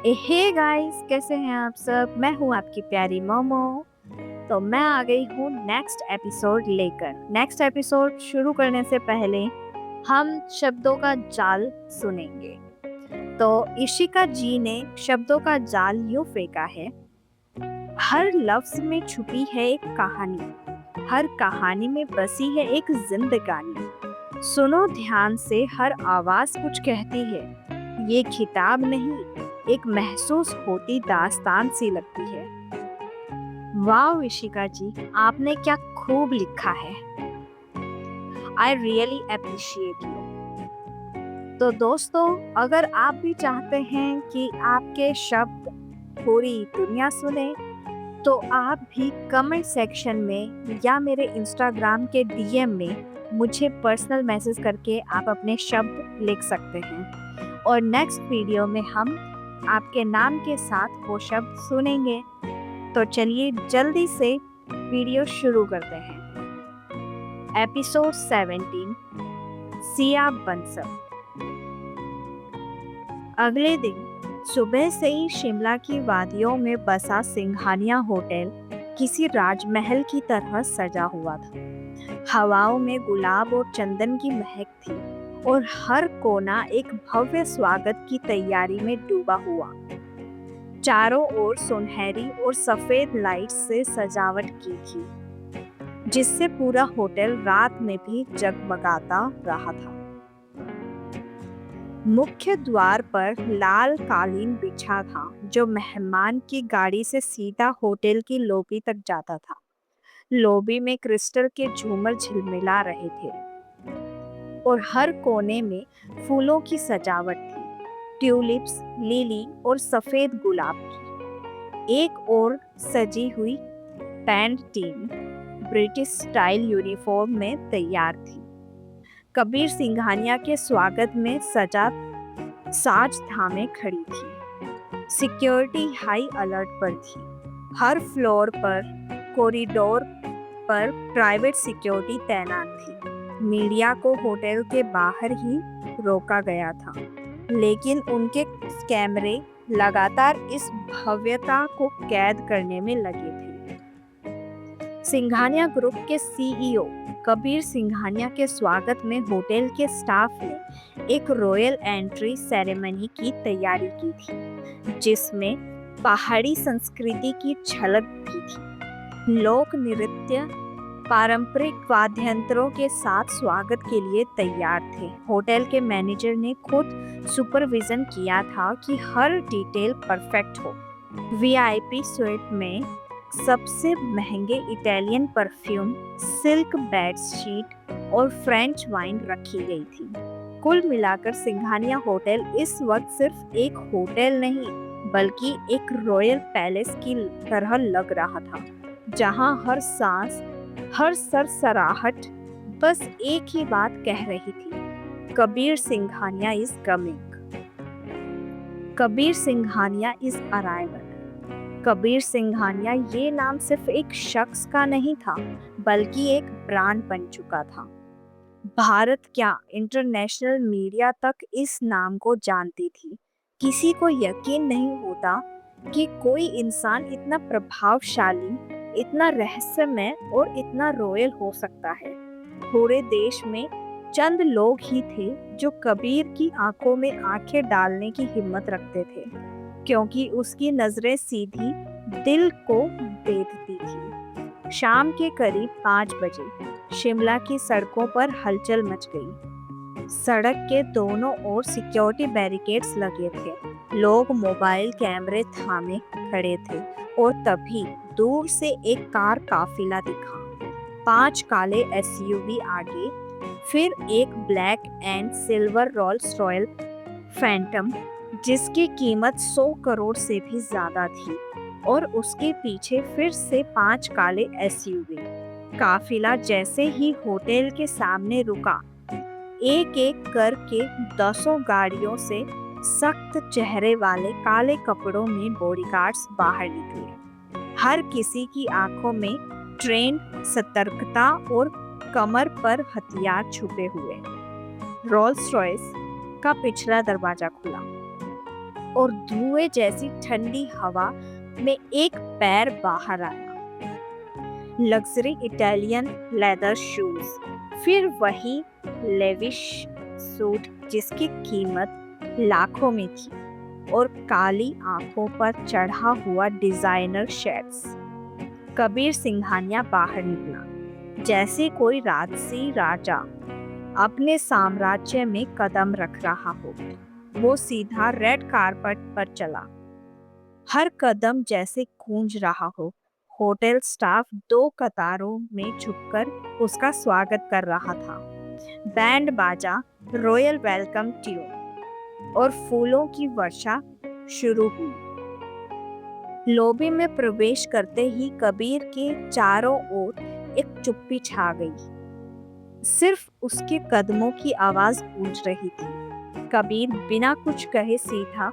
Hey guys, कैसे हैं आप सब। मैं हूँ आपकी प्यारी मोमो। तो मैं आ गई हूँ नेक्स्ट एपिसोड लेकर। नेक्स्ट एपिसोड शुरू करने से पहले हम शब्दों का जाल सुनेंगे। तो इशिका जी ने शब्दों का जाल यूं फेंका है। हर लफ्ज में छुपी है एक कहानी, हर कहानी में बसी है एक जिंदगानी। सुनो ध्यान से, हर आवाज कुछ कहती है। ये किताब नहीं, एक महसूस होती दास्तान सी लगती है। वाह इशिका जी, आपने क्या खूब लिखा है। I really appreciate you. तो दोस्तों, अगर आप भी चाहते हैं कि आपके शब्द पूरी दुनिया सुने, तो आप भी कमेंट सेक्शन में या मेरे इंस्टाग्राम के डीएम में मुझे पर्सनल मैसेज करके आप अपने शब्द लिख सकते हैं। और नेक्स्ट वीडियो में हम आपके नाम के साथ वो शब्द सुनेंगे। तो चलिए जल्दी से वीडियो शुरू करते हैं। एपिसोड 17, सिया बंसल। अगले दिन सुबह से ही शिमला की वादियों में बसा सिंघानिया होटल किसी राजमहल की तरह सजा हुआ था। हवाओं में गुलाब और चंदन की महक थी और हर कोना एक भव्य स्वागत की तैयारी में डूबा हुआ। चारों ओर सुनहरी और सफेद लाइट्स से सजावट की थी, जिससे पूरा होटल रात में भी जगमगाता रहा था। मुख्य द्वार पर लाल कालीन बिछा था, जो मेहमान की गाड़ी से सीधा होटल की लॉबी तक जाता था। लॉबी में क्रिस्टल के झूमर झिलमिला रहे थे और हर कोने में फूलों की सजावट थी। ट्यूलिप्स, लिली और सफेद गुलाब की। एक और सजी हुई band team British style uniform में तैयार थी। कबीर सिंघानिया के स्वागत में सजा साज थामे खड़ी थी। सिक्योरिटी हाई अलर्ट पर थी। हर फ्लोर पर, कॉरिडोर पर प्राइवेट सिक्योरिटी तैनात थी। मीडिया को होटल के बाहर ही रोका गया था, लेकिन उनके कैमरे लगातार इस भव्यता को कैद करने में लगे थे। सिंघानिया ग्रुप के सीईओ कबीर सिंघानिया के स्वागत में होटल के स्टाफ ने एक रॉयल एंट्री सेरेमनी की तैयारी की थी, जिसमें पहाड़ी संस्कृति की झलक भी थी। लोक नृत्य पारंपरिक वाद्ययंत्रों के साथ स्वागत के लिए तैयार थे। होटल के मैनेजर ने खुद सुपरविजन किया था कि हर डिटेल परफेक्ट हो। वीआईपी स्वीट में सबसे महंगे इटालियन परफ्यूम, सिल्क बेडशीट और फ्रेंच वाइन रखी गई थी। कुल मिलाकर सिंघानिया होटल इस वक्त सिर्फ एक होटल नहीं, बल्कि एक रॉयल पैलेस की तरह लग रहा था, जहां हर सांस, हर सरसराहट बस एक ही बात कह रही थी, Kabir Singhania is coming. Kabir Singhania is arrival. Kabir Singhania ये नाम सिर्फ एक शख्स का नहीं था, बल्कि एक ब्रांड बन चुका था। भारत क्या, इंटरनेशनल मीडिया तक इस नाम को जानती थी। किसी को यकीन नहीं होता कि कोई इंसान इतना प्रभावशाली, इतना रहस्यमय और इतना रॉयल हो सकता है। पूरे देश में चंद लोग ही थे जो कबीर की आंखों में आंखें डालने की हिम्मत रखते थे, क्योंकि उसकी नजरें सीधी दिल को बेधती थी। शाम के करीब 5 बजे शिमला की सड़कों पर हलचल मच गई। सड़क के दोनों ओर सिक्योरिटी बैरिकेड्स लगे थे। लोग मोबाइल कैमरे थामे खड़े थे और तभी दूर से एक कार काफिला दिखा। 5 काले एसयूवी आगे, फिर एक black and silver Rolls Royal Phantom, जिसकी कीमत 100 करोड़ से भी ज्यादा थी, और उसके पीछे फिर से 5 काले एसयूवी। काफिला जैसे ही होटल के सामने रुका, एक एक करके दसों गाड़ियों से सख्त चेहरे वाले काले कपड़ों में बॉडीगार्ड्स बाहर निकले। हर किसी की आंखों में ट्रेन सतर्कता और कमर पर हथियार छुपे हुए। रोल्स रॉयस का पिछला दरवाजा खुला। और धुएं जैसी ठंडी हवा में एक पैर बाहर आया। लग्जरी इटालियन लेदर शूज, फिर वही लेविश सूट जिसकी कीमत लाखों में थी, और काली आंखों पर चढ़ा हुआ डिजाइनर शेड्स। कबीर सिंघानिया बाहर निकला जैसे कोई राजसी राजा अपने साम्राज्य में कदम रख रहा हो। वो सीधा रेड कारपेट पर चला, हर कदम जैसे गूंज रहा हो। होटल स्टाफ 2 कतारों में झुककर उसका स्वागत कर रहा था। बैंड बाजा, रॉयल वेलकम ट्यून और फूलों की वर्षा शुरू हुई। लॉबी में प्रवेश करते ही कबीर के चारों ओर एक चुप्पी छा गई। सिर्फ उसके कदमों की आवाज गूंज रही थी। कबीर बिना कुछ कहे सीधा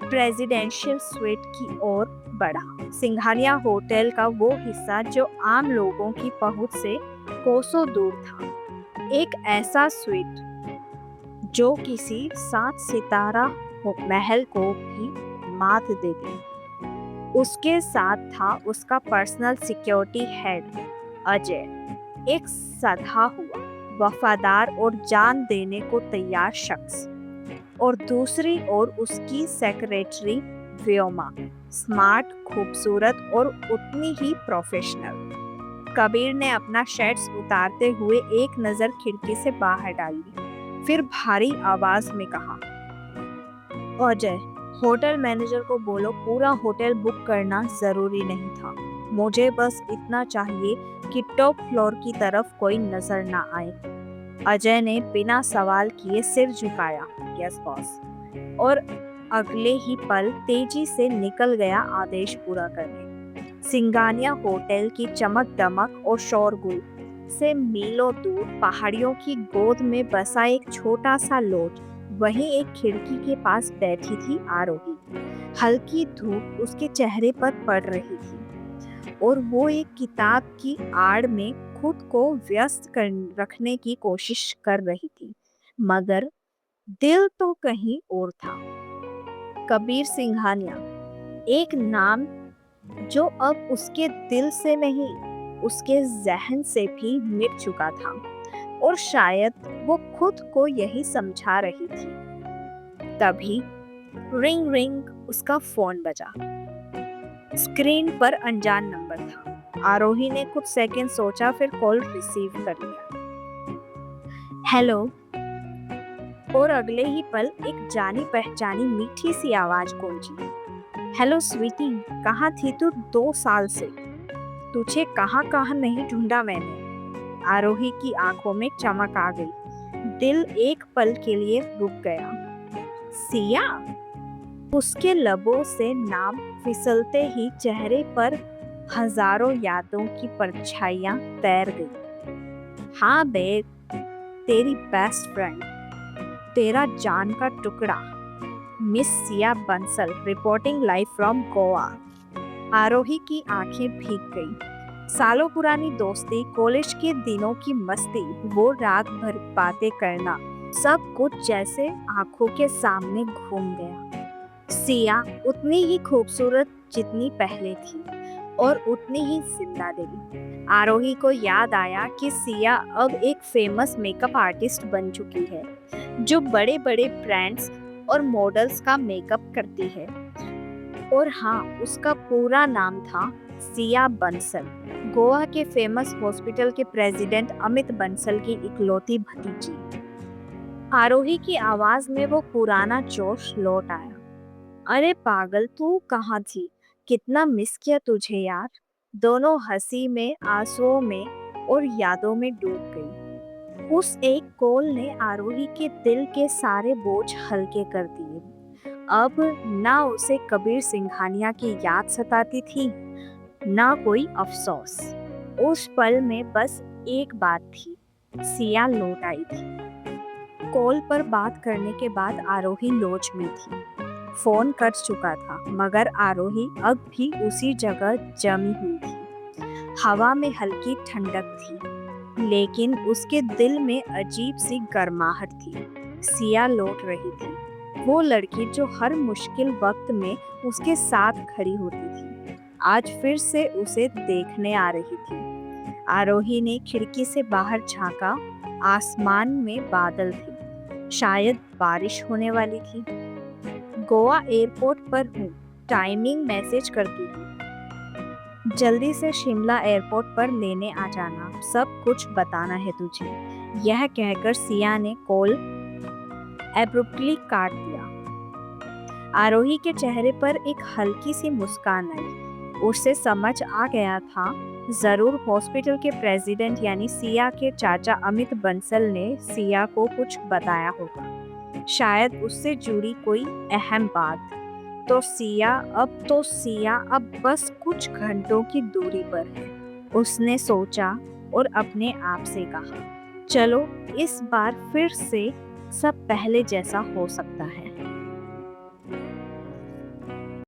प्रेसिडेंशियल स्वीट की ओर बढ़ा। सिंघानिया होटल का वो हिस्सा जो आम लोगों की पहुंच से कोसों दूर था। एक ऐसा स्वीट जो किसी 7 सितारा महल को भी मात दे दे। उसके साथ था उसका पर्सनल सिक्योरिटी हेड अजय, एक सधा हुआ, वफादार और जान देने को तैयार शख्स, और दूसरी ओर उसकी सेक्रेटरी व्योमा, स्मार्ट, खूबसूरत और उतनी ही प्रोफेशनल। कबीर ने अपना शर्ट्स उतारते हुए एक नजर खिड़की से बाहर डाली, फिर भारी आवाज में कहा, अजय, होटल मैनेजर को बोलो पूरा होटल बुक करना जरूरी नहीं था। मुझे बस इतना चाहिए कि टॉप फ्लोर की तरफ कोई नजर ना आए। अजय ने बिना सवाल किए सिर झुकाया, यस बॉस, और अगले ही पल तेजी से निकल गया आदेश पूरा करने। सिंघानिया होटल की चमक दमक और शोरगुल से मीलों दूर पहाड़ियों की गोद में बसा एक छोटा सा लॉज, वहीं एक खिड़की के पास बैठी थी आरोही। हल्की धूप उसके चेहरे पर पड़ रही थी और वो एक किताब की आड़ में खुद को व्यस्त रखने की कोशिश कर रही थी, मगर दिल तो कहीं और था। कबीर सिंघानिया, एक नाम जो अब उसके दिल से नहीं, उसके जहन से भी मिट चुका था, और शायद वो खुद को यही समझा रही थी। तभी रिंग रिंग उसका फोन बजा। स्क्रीन पर अनजान नंबर था। आरोही ने कुछ सेकंड सोचा, फिर कॉल रिसीव कर लिया। हेलो। और अगले ही पल एक जानी पहचानी मीठी सी आवाज गूंजी, हेलो स्वीटी, कहाँ थी तू 2 साल से? तुझे कहाँ कहाँ नहीं ढूंढा मैंने। आरोही की आंखों में चमक आ गई। दिल एक पल के लिए रुक गया। सिया? उसके लबों से नाम फिसलते ही चेहरे पर हजारों यादों की परछाइयां तैर गई। हाँ बेब, तेरी बेस्ट फ्रेंड, तेरा जान का टुकड़ा, miss Siya Bansal, reporting live from Goa. Aarohi की आंखें भीग गई। सालों पुरानी दोस्ती, कॉलेज के दिनों की मस्ती, वो रात भर बातें करना, सब कुछ जैसे आंखों के सामने घूम गया। सिया उतनी ही खूबसूरत जितनी पहले थी, और उतनी ही जिंदा दिली। आरोही को याद आया कि सिया अब एक फेमस मेकअप आर्टिस्ट बन चुकी है, जो बड़े बड़े ब्रांड्स और मॉडल्स का मेकअप करती है। और हाँ, उसका पूरा नाम था सिया बंसल, गोवा के फेमस हॉस्पिटल के प्रेसिडेंट अमित बंसल की इकलौती भतीजी। आरोही की आवाज में वो पुराना जोश लौट आया। अरे पागल, तू कहाँ थी? कितना मिस किया तुझे यार। दोनों हंसी में, आंसुओं में और यादों में डूब गई। उस एक कॉल ने आरोही के दिल के सारे बोझ हल्के कर दिए। अब ना उसे कबीर सिंघानिया की याद सताती थी, ना कोई अफसोस। उस पल में बस एक बात थी, सिया लौट आई थी। कॉल पर बात करने के बाद आरोही लॉज में थी। फोन कट चुका था, मगर आरोही अब भी उसी जगह जमी हुई थी। हवा में हल्की ठंडक थी, लेकिन उसके दिल में अजीब सी गर्माहट थी। सिया लौट रही थी, वो लड़की जो हर मुश्किल वक्त में उसके साथ खड़ी होती थी, आज फिर से उसे देखने आ रही थी। आरोही ने खिड़की से बाहर झांका। आसमान में बादल थे, शायद बारिश होने वाली थी। गोवा एयरपोर्ट पर हूँ, टाइमिंग मैसेज करती हूँ। जल्दी से शिमला एयरपोर्ट पर लेने आ जाना, सब कुछ बताना है तुझे। यह कहकर सिया ने कॉल एब्रुप्टली काट दिया। आरोही के चेहरे पर एक हल्की सी मुस्कान आई। उसे समझ आ गया था, जरूर हॉस्पिटल के प्रेसिडेंट यानी सिया के चाचा अमित बंसल ने सिया को कुछ बताया होगा, शायद उससे जुड़ी कोई अहम बात। तो सिया अब बस कुछ घंटों की दूरी पर है, उसने सोचा और अपने आप से कहा, चलो इस बार फिर से सब पहले जैसा हो सकता है।